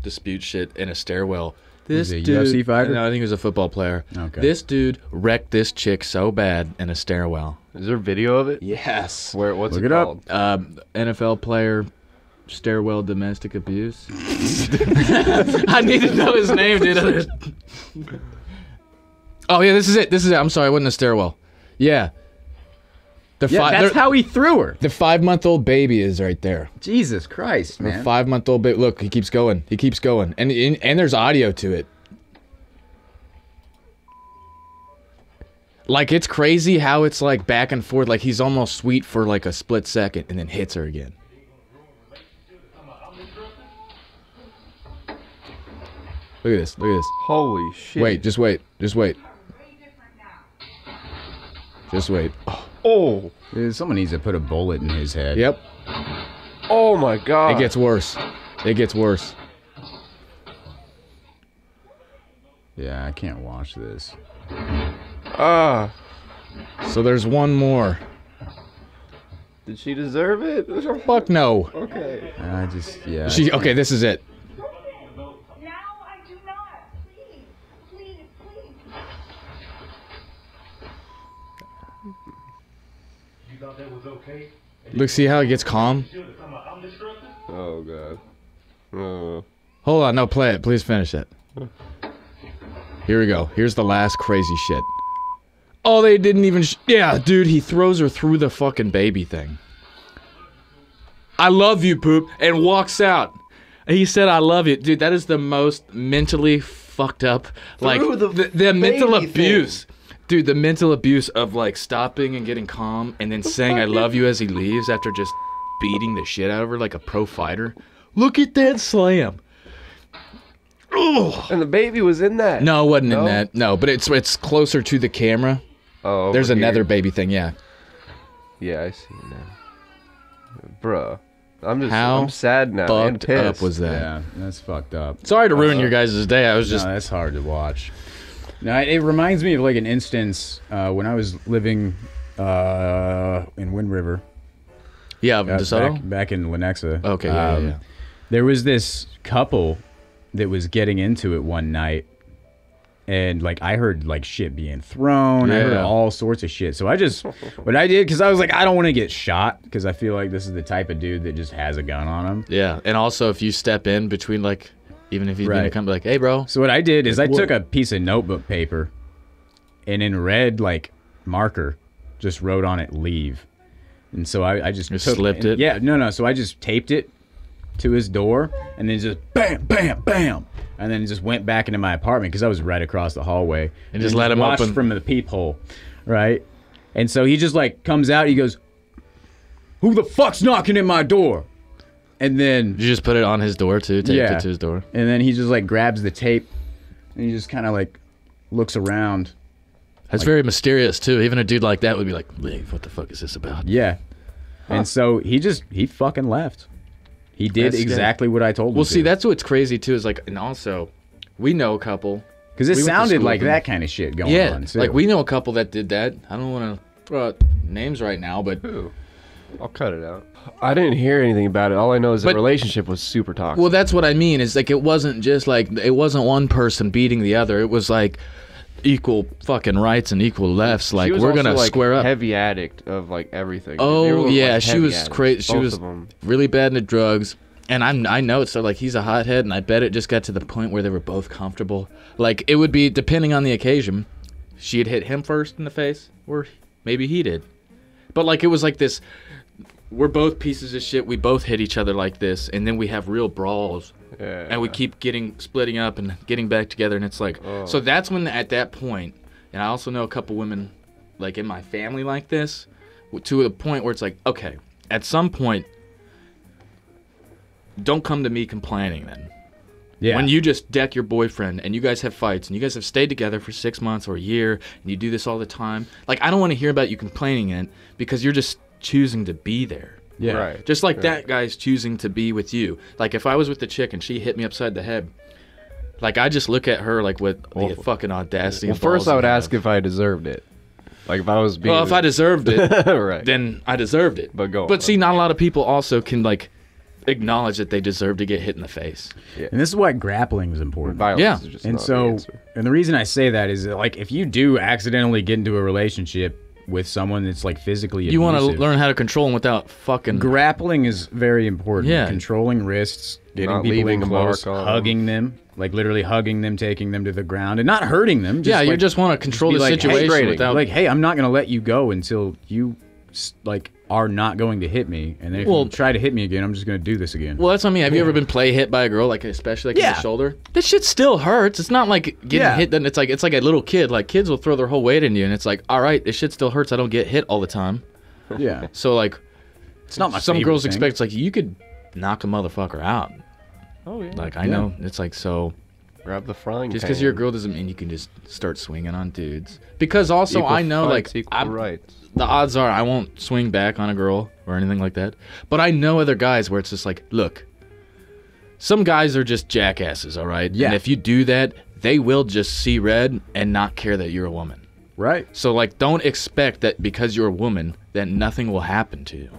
Speaker 3: dispute shit in a stairwell.
Speaker 1: This dude, UFC fighter?
Speaker 3: No, I think he was a football player.
Speaker 1: Okay.
Speaker 3: This dude wrecked this chick so bad in a stairwell.
Speaker 2: Is there video of it?
Speaker 3: Yes.
Speaker 2: What's
Speaker 1: Look
Speaker 2: it called?
Speaker 3: NFL player stairwell domestic abuse. I need to know his name, dude. Oh yeah, this is it. I'm sorry, it wasn't a stairwell. Yeah.
Speaker 1: That's how he threw her.
Speaker 3: The 5-month-old baby is right there.
Speaker 1: Jesus Christ, man.
Speaker 3: The 5-month-old baby. Look, he keeps going. He keeps going, and there's audio to it. Like, it's crazy how it's like back and forth. Like, he's almost sweet for like a split second, and then hits her again. Look at this. Look at this.
Speaker 2: Holy shit.
Speaker 3: Wait, just wait. Just wait. Just wait.
Speaker 2: Oh.
Speaker 1: Dude, someone needs to put a bullet in his head.
Speaker 3: Yep.
Speaker 2: Oh my god.
Speaker 3: It gets worse. It gets worse.
Speaker 1: Yeah, I can't watch this.
Speaker 3: So there's one more.
Speaker 2: Did she deserve it?
Speaker 3: Fuck no.
Speaker 2: Okay.
Speaker 3: Okay, this is it. Look, see how it gets calm?
Speaker 2: Oh, God.
Speaker 3: Hold on, no, play it. Please finish it. Here we go. Here's the last crazy shit. Oh, they didn't even... yeah, dude, he throws her through the fucking baby thing. I love you, poop, and walks out. He said, I love you. Dude, that is the most mentally fucked up... like, the mental abuse... thing. Dude, the mental abuse of, like, stopping and getting calm and then saying I love you as he leaves after just beating the shit out of her like a pro fighter. Look at that slam.
Speaker 2: And the baby was in that.
Speaker 3: No, it wasn't in that. No, but it's closer to the camera.
Speaker 2: Oh,
Speaker 3: there's
Speaker 2: over
Speaker 3: another
Speaker 2: here.
Speaker 3: baby thing. Yeah.
Speaker 2: Yeah, I see it now. Bruh.
Speaker 3: How
Speaker 2: I'm sad now. And
Speaker 3: Fucked up
Speaker 2: pissed.
Speaker 3: was that?
Speaker 1: Yeah, that's fucked up.
Speaker 3: Sorry to ruin your guys' day. I was just.
Speaker 1: No, that's hard to watch. No, it reminds me of like an instance when I was living in Wind River.
Speaker 3: Yeah, DeSoto?
Speaker 1: Back in Lenexa.
Speaker 3: Okay, yeah.
Speaker 1: There was this couple that was getting into it one night, and like I heard like shit being thrown. I heard
Speaker 3: Yeah.
Speaker 1: all sorts of shit. So I just, what I did, because I was like, I don't want to get shot, because I feel like this is the type of dude that just has a gun on him.
Speaker 3: Yeah, and also if you step in between, like, even if he's gonna
Speaker 1: Right.
Speaker 3: come, be like, hey, bro.
Speaker 1: So what I did is I took a piece of notebook paper, and in red like marker, just wrote on it "leave," and so I just
Speaker 3: slipped it?
Speaker 1: Yeah, no. So I just taped it to his door, and then just bam, bam, bam, and then just went back into my apartment because I was right across the hallway,
Speaker 3: And just let him
Speaker 1: watched
Speaker 3: open.
Speaker 1: from the peephole, right? And so he just like comes out. He goes, "Who the fuck's knocking at my door?" And then
Speaker 3: Did you just put it on his door too? Taped
Speaker 1: Yeah.
Speaker 3: it to his door.
Speaker 1: and then he just like grabs the tape, and he just kind of like looks around.
Speaker 3: That's very mysterious too. Even a dude like that would be like, "Leave. What the fuck is this about?"
Speaker 1: Yeah. And so he fucking left. He did
Speaker 3: That's good.
Speaker 1: exactly what I told him.
Speaker 3: Well, see, that's what's crazy too. Is like, and also, we know a couple.
Speaker 1: because it
Speaker 3: we went to
Speaker 1: sounded
Speaker 3: school
Speaker 1: like
Speaker 3: with him.
Speaker 1: that kind of shit going
Speaker 3: Yeah,
Speaker 1: on. Too.
Speaker 3: like we know a couple that did that. I don't want to throw out names right now, but
Speaker 2: Who? I'll cut it out. I didn't hear anything about it. All I know is the
Speaker 3: But-
Speaker 2: relationship was super toxic.
Speaker 3: well, that's what I mean. Is like it wasn't just like it wasn't one person beating the other. It was like equal fucking rights and equal lefts. Like
Speaker 2: She was
Speaker 3: we're
Speaker 2: also,
Speaker 3: gonna
Speaker 2: like,
Speaker 3: square up.
Speaker 2: Heavy addict of like everything. They
Speaker 3: Oh
Speaker 2: were,
Speaker 3: yeah,
Speaker 2: like,
Speaker 3: she
Speaker 2: heavy
Speaker 3: was
Speaker 2: addicts,
Speaker 3: crazy. She
Speaker 2: both
Speaker 3: was
Speaker 2: of 'em.
Speaker 3: really bad into drugs, and I know it's so like he's a hothead, and I bet it just got to the point where they were both comfortable. Like it would be depending on the occasion, she'd hit him first in the face, or maybe he did. But like it was like this. We're both pieces of shit. We both hit each other like this, and then we have real brawls,
Speaker 2: Yeah.
Speaker 3: and we keep splitting up and getting back together, and it's like so that's when at that point, and I also know a couple women like in my family like this, to a point where it's like, okay, at some point, don't come to me complaining then.
Speaker 1: yeah.
Speaker 3: When you just deck your boyfriend and you guys have fights and you guys have stayed together for 6 months or a year and you do this all the time, like I don't want to hear about you complaining it because you're just choosing to be there.
Speaker 1: yeah.
Speaker 2: Right.
Speaker 3: Just like that guy's choosing to be with you. Like if I was with the chick and she hit me upside the head, like I just look at her like with the fucking audacity.
Speaker 2: Well,
Speaker 3: and balls
Speaker 2: first I would
Speaker 3: you
Speaker 2: ask
Speaker 3: have.
Speaker 2: if I deserved it. Like if I was being.
Speaker 3: Well, if I deserved it,
Speaker 2: right.
Speaker 3: then I deserved it.
Speaker 2: But go on.
Speaker 3: But see, not a lot of people also can like acknowledge that they deserve to get hit in the face.
Speaker 1: And this is why grappling is important.
Speaker 2: Violence
Speaker 3: Yeah.
Speaker 2: is just
Speaker 1: And
Speaker 2: not the
Speaker 1: so,
Speaker 2: answer.
Speaker 1: and the reason I say that is that, like, if you do accidentally get into a relationship with someone that's like physically
Speaker 3: You want to
Speaker 1: abusive,
Speaker 3: learn how to control them without fucking.
Speaker 1: grappling is very important.
Speaker 3: Yeah.
Speaker 1: Controlling wrists, getting
Speaker 2: Not
Speaker 1: people
Speaker 2: leaving
Speaker 1: in
Speaker 2: a mark
Speaker 1: close,
Speaker 2: on them.
Speaker 1: hugging them, like literally hugging them, taking them to the ground, and not hurting them.
Speaker 3: Yeah, you
Speaker 1: like,
Speaker 3: just want to control
Speaker 1: be
Speaker 3: the
Speaker 1: like, hey,
Speaker 3: situation
Speaker 2: grading.
Speaker 3: without.
Speaker 1: like, hey, I'm not gonna let you go until you like are not going to hit me, and then if
Speaker 3: Well-
Speaker 1: you try to hit me again, I'm just gonna do this again.
Speaker 3: Well, that's what I mean. Have you ever been play hit by a girl, like especially like in
Speaker 1: Yeah.
Speaker 3: the shoulder? That shit still hurts. It's not like getting
Speaker 1: Yeah.
Speaker 3: hit. Then it's like a little kid. Like kids will throw their whole weight into you, and it's like, all right, this shit still hurts. I don't get hit all the time.
Speaker 1: Yeah,
Speaker 3: So like,
Speaker 1: it's not my
Speaker 3: some
Speaker 1: favorite
Speaker 3: girls
Speaker 1: thing.
Speaker 3: expect it's like you could knock a motherfucker out.
Speaker 2: Oh yeah.
Speaker 3: Like I know it's like so.
Speaker 2: Grab the frying
Speaker 3: Just
Speaker 2: pan.
Speaker 3: because you're a girl doesn't mean you can just start swinging on dudes. Because also
Speaker 2: Equal
Speaker 3: I know
Speaker 2: fights,
Speaker 3: like
Speaker 2: equal rights.
Speaker 3: the odds are I won't swing back on a girl or anything like that. But I know other guys where it's just like, look, some guys are just jackasses, all right?
Speaker 1: Yeah.
Speaker 3: And if you do that, they will just see red and not care that you're a woman.
Speaker 1: right?
Speaker 3: So like don't expect that because you're a woman that nothing will happen to you.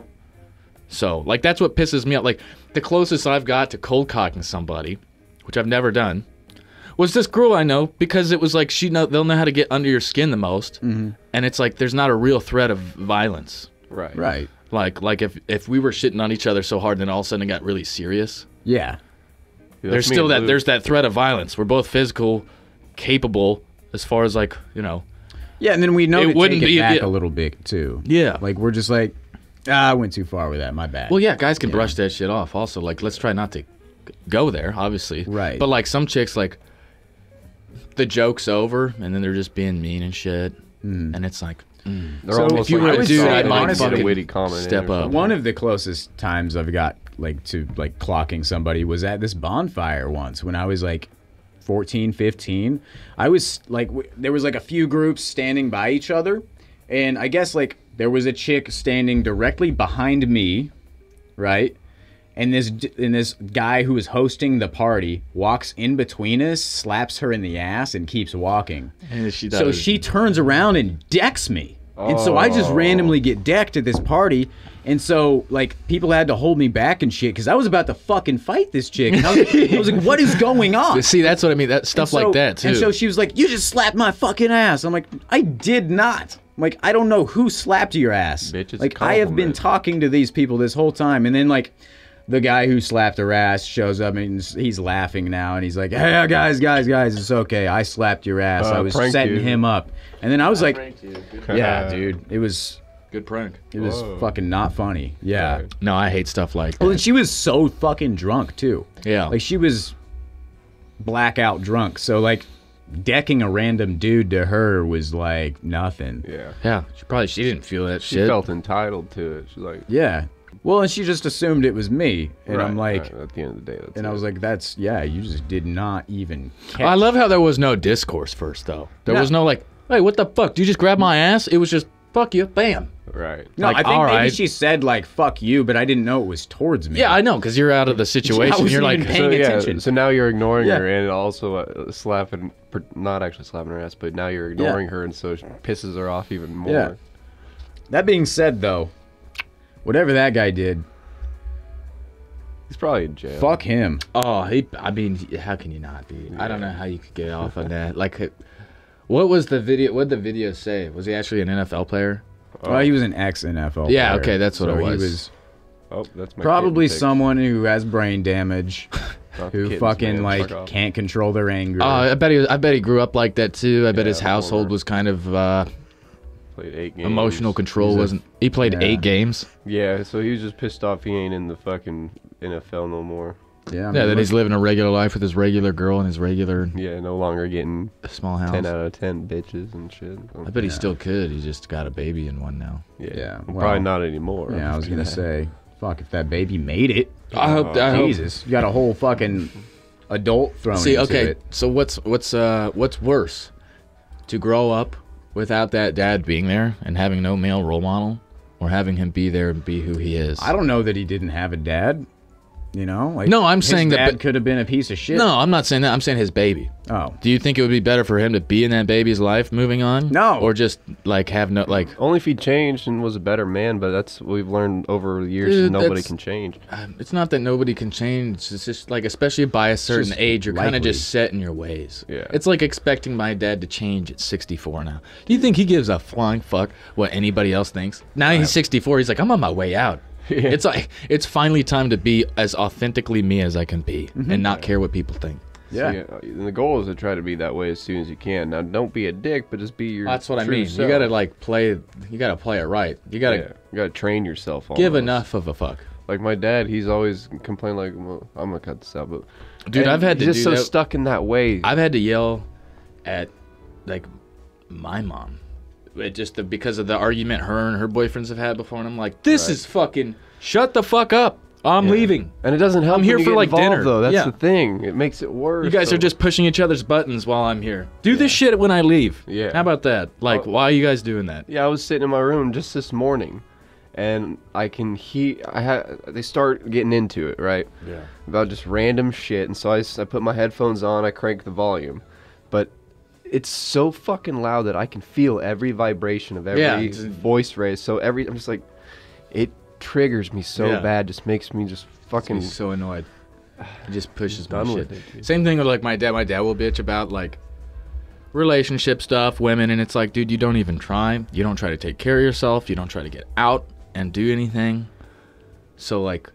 Speaker 3: So like that's what pisses me off. Like the closest I've got to cold cocking somebody, which I've never done, was this girl I know because it was like they'll know how to get under your skin the most, and it's like there's not a real threat of violence.
Speaker 2: Right.
Speaker 1: Right.
Speaker 3: Like if we were shitting on each other so hard, then all of a sudden it got really serious.
Speaker 1: Yeah.
Speaker 2: Yeah,
Speaker 3: There's
Speaker 2: that's me
Speaker 3: still
Speaker 2: and Luke.
Speaker 3: there's that threat of violence. We're both physical, capable as far as like
Speaker 1: Yeah, and then we know
Speaker 3: It
Speaker 1: to
Speaker 3: wouldn't
Speaker 1: take it
Speaker 3: be-
Speaker 1: back
Speaker 3: yeah.
Speaker 1: a little bit too.
Speaker 3: Yeah.
Speaker 1: Like we're just like, I went too far with that. My bad.
Speaker 3: Well, yeah, guys can brush that shit off. Also, like, let's try not to go there, obviously.
Speaker 1: Right.
Speaker 3: But like some chicks, like, the joke's over, and then they're just being mean and shit, and it's like,
Speaker 2: They're
Speaker 1: So
Speaker 2: almost
Speaker 1: if you
Speaker 2: like
Speaker 1: were
Speaker 2: a
Speaker 1: to do
Speaker 2: side
Speaker 1: that,
Speaker 2: might
Speaker 1: honestly,
Speaker 2: get a witty comment
Speaker 3: step
Speaker 2: in or
Speaker 3: up.
Speaker 2: something.
Speaker 1: One of the closest times I've got like to like clocking somebody was at this bonfire once when I was like 14, 15. I was like, there was like a few groups standing by each other. And I guess like there was a chick standing directly behind me, right? And this guy who was hosting the party walks in between us, slaps her in the ass, and keeps walking.
Speaker 3: And she does.
Speaker 1: So she turns around and decks me. And so I just randomly get decked at this party. And so, like, people had to hold me back and shit because I was about to fucking fight this chick. And I was like, what is going on?
Speaker 3: See, that's what I mean. That stuff like that, too.
Speaker 1: And so she was like, you just slapped my fucking ass. I'm like, I did not. I'm like, I don't know who slapped your ass.
Speaker 2: Bitch, it's
Speaker 1: like,
Speaker 2: a
Speaker 1: I have been
Speaker 2: compliment.
Speaker 1: talking to these people this whole time. And then, like, the guy who slapped her ass shows up and he's laughing now. And he's like, hey, guys, it's okay. I slapped your ass. I was
Speaker 2: pranked
Speaker 1: setting
Speaker 2: you.
Speaker 1: him up. And then I was like,
Speaker 3: Good
Speaker 1: yeah, dude, it was
Speaker 3: prank.
Speaker 1: fucking not funny. Yeah.
Speaker 3: No, I hate stuff like that.
Speaker 1: Well, and she was so fucking drunk too.
Speaker 3: Yeah.
Speaker 1: Like she was blackout drunk. So like decking a random dude to her was like nothing.
Speaker 2: Yeah.
Speaker 3: Yeah, she didn't feel that
Speaker 2: She
Speaker 3: shit.
Speaker 2: felt entitled to it. She's like,
Speaker 1: Yeah. Well, and she just assumed it was me. And
Speaker 2: right,
Speaker 1: I'm like,
Speaker 2: right, at the end of the day, that's
Speaker 1: and
Speaker 2: it.
Speaker 1: I was like, you just did not even catch.
Speaker 3: I love how there was no discourse first, though. There
Speaker 1: No.
Speaker 3: was no like, hey, what the fuck? Did you just grab my ass? It was just, fuck you, bam.
Speaker 2: right.
Speaker 1: No,
Speaker 3: like,
Speaker 1: I think
Speaker 3: all
Speaker 1: maybe
Speaker 3: right.
Speaker 1: she said like "fuck you," but I didn't know it was towards me.
Speaker 3: Yeah, I know, because you're out of the
Speaker 1: I
Speaker 3: situation.
Speaker 1: wasn't
Speaker 3: You're like,
Speaker 1: even paying attention.
Speaker 2: So now you're ignoring
Speaker 1: Yeah.
Speaker 2: her and also not actually slapping her ass, but now you're ignoring her, and so it pisses her off even more.
Speaker 1: Yeah. That being said, though, whatever that guy did,
Speaker 2: He's probably in jail.
Speaker 1: fuck him.
Speaker 3: oh, I mean, how can you not be? I don't know how you could get off on that. Like, what was the video? What did the video say? Was he actually an NFL player?
Speaker 1: Well, he was an ex-NFL
Speaker 3: Yeah,
Speaker 1: player,
Speaker 3: okay, that's what
Speaker 1: so
Speaker 3: it was.
Speaker 1: He was
Speaker 2: Oh, that's my
Speaker 1: probably
Speaker 2: kitten pic.
Speaker 1: someone who has brain damage,
Speaker 2: Not the
Speaker 1: who
Speaker 2: kittens,
Speaker 1: fucking
Speaker 2: man.
Speaker 1: like
Speaker 2: Fuck off.
Speaker 1: can't control their anger.
Speaker 3: I bet he grew up like that too. I bet his
Speaker 2: Yeah,
Speaker 3: household
Speaker 2: or-
Speaker 3: was kind of
Speaker 2: Played 8 games.
Speaker 3: emotional control
Speaker 1: He's a-
Speaker 3: wasn't. He played
Speaker 1: yeah.
Speaker 3: 8 games.
Speaker 2: Yeah, so he was just pissed off he ain't in the fucking NFL no more.
Speaker 1: yeah, I
Speaker 3: Yeah,
Speaker 1: mean,
Speaker 3: that he's
Speaker 1: look-
Speaker 3: living a regular life with his regular girl and his regular
Speaker 2: Yeah, no longer getting
Speaker 3: small house.
Speaker 2: 10 out of 10 bitches and shit.
Speaker 3: I bet he still could. He just got a baby in one now.
Speaker 1: Yeah,
Speaker 2: Well,
Speaker 1: well,
Speaker 2: probably not anymore.
Speaker 1: Yeah, I was gonna say, fuck, if that baby made it,
Speaker 3: I hope.
Speaker 1: Jesus, you got a whole fucking adult thrown
Speaker 3: See,
Speaker 1: into
Speaker 3: okay.
Speaker 1: it.
Speaker 3: So what's worse, to grow up without that dad being there and having no male role model, or having him be there and be who he is?
Speaker 1: I don't know that he didn't have a dad. You know, like
Speaker 3: No, I'm
Speaker 1: his
Speaker 3: saying that-
Speaker 1: dad could have been a piece of shit.
Speaker 3: No, I'm not saying that. I'm saying his baby.
Speaker 1: Oh,
Speaker 3: Do you think it would be better for him to be in that baby's life moving on?
Speaker 1: No.
Speaker 3: Or just like have no like.
Speaker 2: Only if he changed and was a better man, but that's what we've learned over the years.
Speaker 3: Dude,
Speaker 2: Nobody
Speaker 3: that's-
Speaker 2: can change.
Speaker 3: It's not that nobody can change. It's just like, especially by a certain
Speaker 1: just
Speaker 3: age, you're kind of
Speaker 1: likely.
Speaker 3: just set in your ways.
Speaker 2: Yeah.
Speaker 3: It's like expecting my dad to change at 64 now. Do you think he gives a flying fuck what anybody else thinks? Now he's 64. He's like, I'm on my way out.
Speaker 2: Yeah.
Speaker 3: It's like, it's finally time to be as authentically me as I can be and not care what people think.
Speaker 1: yeah.
Speaker 2: So, and the goal is to try to be that way as soon as you can. Now, don't be a dick, but just be your.
Speaker 3: That's what I
Speaker 2: true
Speaker 3: mean.
Speaker 2: self.
Speaker 3: You gotta like play. You gotta play it right. You gotta
Speaker 2: Yeah, you gotta train yourself.
Speaker 3: give
Speaker 2: almost.
Speaker 3: enough of a fuck.
Speaker 2: Like my dad, he's always complained like, well, I'm gonna cut this out, but
Speaker 3: Dude,
Speaker 2: and
Speaker 3: I've had to
Speaker 2: he's just
Speaker 3: do
Speaker 2: so
Speaker 3: that.
Speaker 2: stuck in that way.
Speaker 3: I've had to yell at like my mom, because of the argument her and her boyfriends have had before, and I'm like, this
Speaker 2: Right.
Speaker 3: is fucking shut the fuck up. I'm
Speaker 2: Yeah.
Speaker 3: leaving.
Speaker 2: And it doesn't help.
Speaker 3: I'm here
Speaker 2: when you
Speaker 3: for,
Speaker 2: get
Speaker 3: like,
Speaker 2: involved,
Speaker 3: dinner.
Speaker 2: though. That's
Speaker 3: Yeah.
Speaker 2: the thing. It makes it worse.
Speaker 3: You guys
Speaker 2: so-
Speaker 3: are just pushing each other's buttons while I'm here. Do this shit when I leave.
Speaker 2: Yeah.
Speaker 3: How about that? Like,
Speaker 2: Oh.
Speaker 3: why are you guys doing that?
Speaker 2: Yeah, I was sitting in my room just this morning, and I can hear. They start getting into it, right?
Speaker 3: Yeah.
Speaker 2: About just random shit, and so I put my headphones on. I crank the volume, but it's so fucking loud that I can feel every vibration of every
Speaker 3: Yeah, it's-
Speaker 2: voice raise. So I'm just like, it triggers me so
Speaker 3: Yeah.
Speaker 2: bad. Just makes me just fucking.
Speaker 3: He's so annoyed. He just pushes my
Speaker 2: Done
Speaker 3: shit.
Speaker 2: with it, dude.
Speaker 3: Same thing with like my dad. My dad will bitch about like relationship stuff, women, and it's like, dude, you don't even try. You don't try to take care of yourself. You don't try to get out and do anything. So like,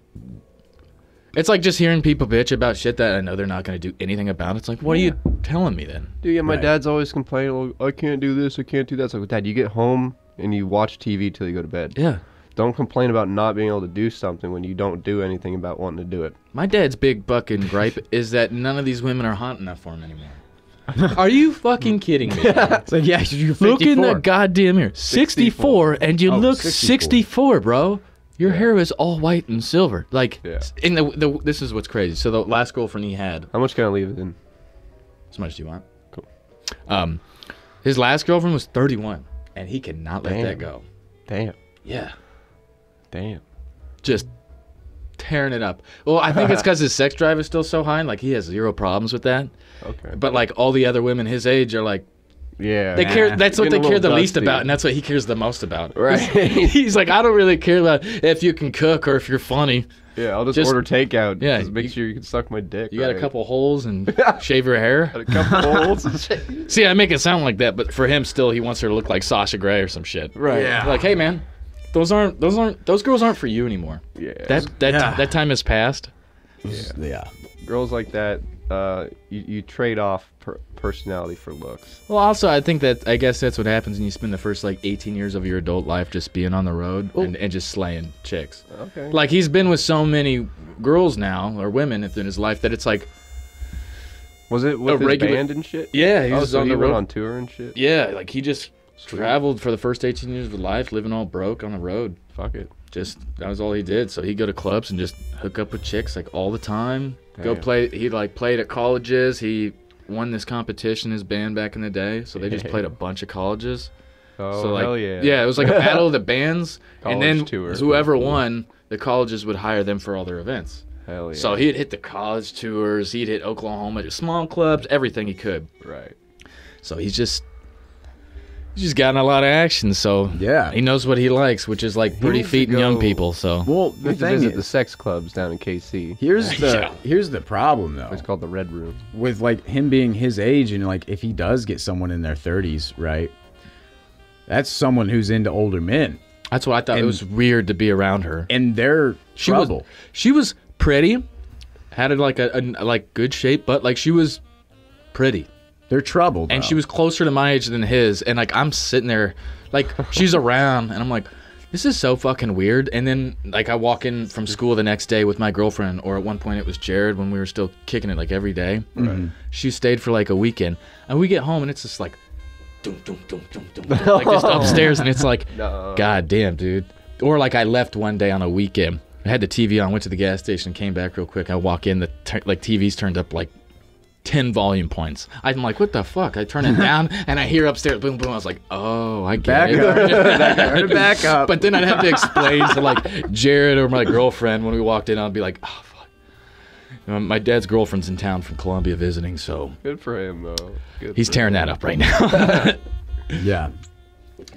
Speaker 3: it's like just hearing people bitch about shit that I know they're not gonna do anything about. It's like, what are you telling me then?
Speaker 2: Dude, yeah, my
Speaker 1: Right.
Speaker 2: dad's always complaining, I can't do this, I can't do that. It's like, Dad, you get home and you watch TV till you go to bed.
Speaker 3: Yeah.
Speaker 2: Don't complain about not being able to do something when you don't do anything about wanting to do it.
Speaker 3: My dad's big fucking gripe is that none of these women are hot enough for him anymore. Are you fucking kidding me?
Speaker 1: It's like, yeah, you're 54.
Speaker 3: Look in the goddamn mirror. 64, and you
Speaker 1: Oh,
Speaker 3: look
Speaker 1: 64.
Speaker 3: 64, bro. Your hair is all white and silver. Like,
Speaker 2: Yeah.
Speaker 3: in this is what's crazy. So the last girlfriend he had,
Speaker 2: How much can I leave it in?
Speaker 3: As much as you want.
Speaker 2: Cool.
Speaker 3: His last girlfriend was 31, and he could not let that go.
Speaker 2: Damn.
Speaker 3: Yeah.
Speaker 2: Damn.
Speaker 3: Just tearing it up. Well, I think it's because his sex drive is still so high, and like he has zero problems with that.
Speaker 2: Okay.
Speaker 3: But like all the other women his age are like,
Speaker 2: Yeah.
Speaker 3: they care. That's what they
Speaker 2: Getting a
Speaker 3: care the
Speaker 2: little
Speaker 3: least
Speaker 2: dusty.
Speaker 3: about, and that's what he cares the most about.
Speaker 2: Right.
Speaker 3: He's like, I don't really care about if you can cook or if you're funny.
Speaker 2: Yeah, I'll just order takeout.
Speaker 3: Yeah,
Speaker 2: Just make sure you can suck my dick.
Speaker 3: You got a couple holes and shave your hair.
Speaker 2: Got a couple holes.
Speaker 3: See, I make it sound like that, but for him, still, he wants her to look like Sasha Grey or some shit.
Speaker 2: Right.
Speaker 1: Yeah.
Speaker 3: Like, hey, man, those girls aren't for you anymore.
Speaker 2: Yeah.
Speaker 3: That time has passed.
Speaker 1: Yeah.
Speaker 2: Girls like that, you trade off personality for looks.
Speaker 3: Well, also, I guess that's what happens when you spend the first like 18 years of your adult life just being on the road and just slaying chicks.
Speaker 2: Okay.
Speaker 3: Like he's been with so many girls now or women in his life that it's like,
Speaker 2: Was it with his band and shit?
Speaker 3: yeah, he
Speaker 2: Oh,
Speaker 3: was
Speaker 2: so
Speaker 3: on
Speaker 2: he
Speaker 3: the
Speaker 2: went
Speaker 3: road.
Speaker 2: on tour and shit?
Speaker 3: Yeah, like he just traveled for the first 18 years of his life, living all broke on the road.
Speaker 2: Fuck it.
Speaker 3: Just that was all he did. So he'd go to clubs and just hook up with chicks like all the time. Go
Speaker 2: Damn.
Speaker 3: play. He like played at colleges. He won this competition, his band back in the day. So they just played a bunch of colleges.
Speaker 2: Oh,
Speaker 3: So like,
Speaker 2: hell yeah.
Speaker 3: yeah, it was like a battle of the bands, and then
Speaker 2: College tour.
Speaker 3: whoever won, the colleges would hire them for all their events.
Speaker 2: Hell yeah.
Speaker 3: So he'd hit the college tours. He'd hit Oklahoma, small clubs, everything he could.
Speaker 2: Right.
Speaker 3: So he's just gotten a lot of action. So
Speaker 1: Yeah.
Speaker 3: he knows what he likes, which is like pretty
Speaker 2: needs to
Speaker 3: feet and young
Speaker 2: go-
Speaker 3: people. So
Speaker 1: Well,
Speaker 2: You
Speaker 1: the
Speaker 2: need to
Speaker 1: thing
Speaker 2: visit the
Speaker 1: is,
Speaker 2: sex clubs down in KC.
Speaker 3: Yeah.
Speaker 1: here's the problem though.
Speaker 2: It's called the Red Room.
Speaker 1: With like him being his age and like if he does get someone in their 30s, right? That's someone who's into older men,
Speaker 3: that's why I thought it
Speaker 1: And-
Speaker 3: was weird to be around her.
Speaker 1: and they're trouble.
Speaker 3: She was pretty, had like a like good shape, but like she was pretty.
Speaker 1: They're trouble,
Speaker 3: And
Speaker 1: though.
Speaker 3: she was closer to my age than his, and like I'm sitting there, like she's around, and I'm like, this is so fucking weird. And then like I walk in from school the next day with my girlfriend, or at one point it was Jared when we were still kicking it like every day.
Speaker 1: Mm-hmm.
Speaker 3: She stayed for like a weekend, and we get home and it's just like, doom, doom, doom, doom, doom, doom, like just upstairs, and it's like,
Speaker 2: No.
Speaker 3: god damn, dude. Or like I left one day on a weekend, I had the TV on, went to the gas station, came back real quick. I walk in, like TV's turned up like 10 volume points. I'm like, what the fuck? I turn it down and I hear upstairs, boom, boom. I was like, oh, I get
Speaker 1: back
Speaker 3: it.
Speaker 1: up. Back up.
Speaker 3: But then I'd have to explain to like Jared or my girlfriend when we walked in, I'd be like, oh, fuck. You know, my dad's girlfriend's in town from Columbia visiting, so
Speaker 2: Good for him, though. Good
Speaker 3: he's
Speaker 2: for
Speaker 3: tearing
Speaker 2: him.
Speaker 3: that up right now.
Speaker 1: Yeah.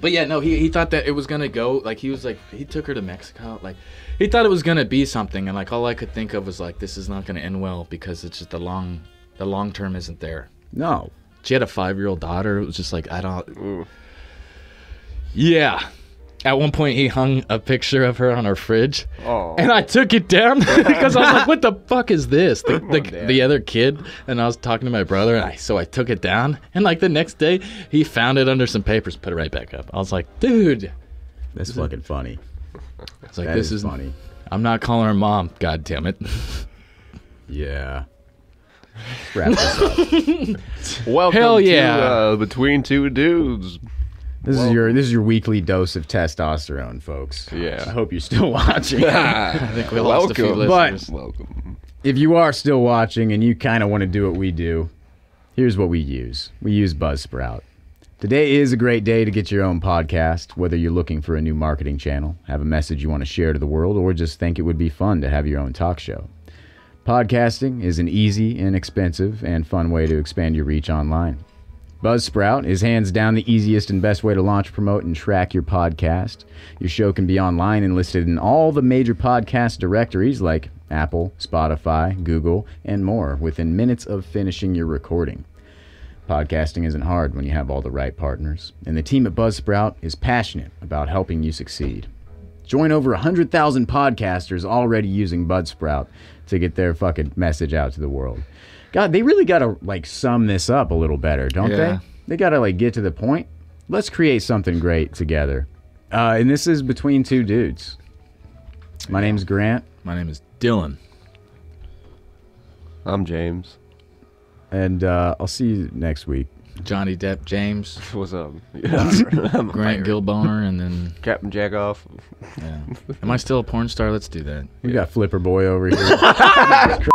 Speaker 3: But yeah, no, he thought that it was gonna go, like he was like, he took her to Mexico, like he thought it was gonna be something, and like all I could think of was like, this is not gonna end well because it's just the long term isn't there.
Speaker 1: No.
Speaker 3: She had a 5-year-old daughter. It was just like, I don't.
Speaker 2: Ooh.
Speaker 3: Yeah. At one point, he hung a picture of her on our fridge,
Speaker 2: Oh.
Speaker 3: and I took it down because I was like, "What the fuck is this?"
Speaker 2: Dad.
Speaker 3: The other kid, and I was talking to my brother, and so I took it down, and like the next day, he found it under some papers, put it right back up. I was like, "Dude,"
Speaker 1: That's fucking funny.
Speaker 3: it's like
Speaker 1: That
Speaker 3: this
Speaker 1: is
Speaker 3: is
Speaker 1: funny.
Speaker 3: I'm not calling her mom. God damn it.
Speaker 1: Yeah. Let's wrap this up.
Speaker 2: Welcome
Speaker 3: Hell yeah.
Speaker 2: to Between Two Dudes.
Speaker 1: This is your weekly dose of testosterone, folks.
Speaker 2: Yeah.
Speaker 1: I hope you're still watching.
Speaker 3: I think we lost a few
Speaker 2: Welcome.
Speaker 3: listeners.
Speaker 2: Welcome.
Speaker 1: If you are still watching and you kind of want to do what we do, here's what we use. We use Buzzsprout. Today is a great day to get your own podcast, whether you're looking for a new marketing channel, have a message you want to share to the world, or just think it would be fun to have your own talk show. Podcasting is an easy, inexpensive, and fun way to expand your reach online. Buzzsprout is hands down the easiest and best way to launch, promote, and track your podcast. Your show can be online and listed in all the major podcast directories like Apple, Spotify, Google, and more within minutes of finishing your recording. Podcasting isn't hard when you have all the right partners, and the team at Buzzsprout is passionate about helping you succeed. Join over 100,000 podcasters already using Buzzsprout to get their fucking message out to the world. God, they really got to like sum this up a little better, don't
Speaker 3: Yeah.
Speaker 1: they? They got to like get to the point. Let's create something great together. And this is Between Two Dudes. My name's Grant,
Speaker 3: My name is Dylan.
Speaker 2: I'm James.
Speaker 1: and I'll see you next week.
Speaker 3: Johnny Depp, James,
Speaker 2: What's up? I'm
Speaker 3: Grant Gilboner, and then
Speaker 2: Captain Jackoff.
Speaker 3: yeah. Am I still a porn star? Let's do that.
Speaker 1: We got Flipper Boy over here.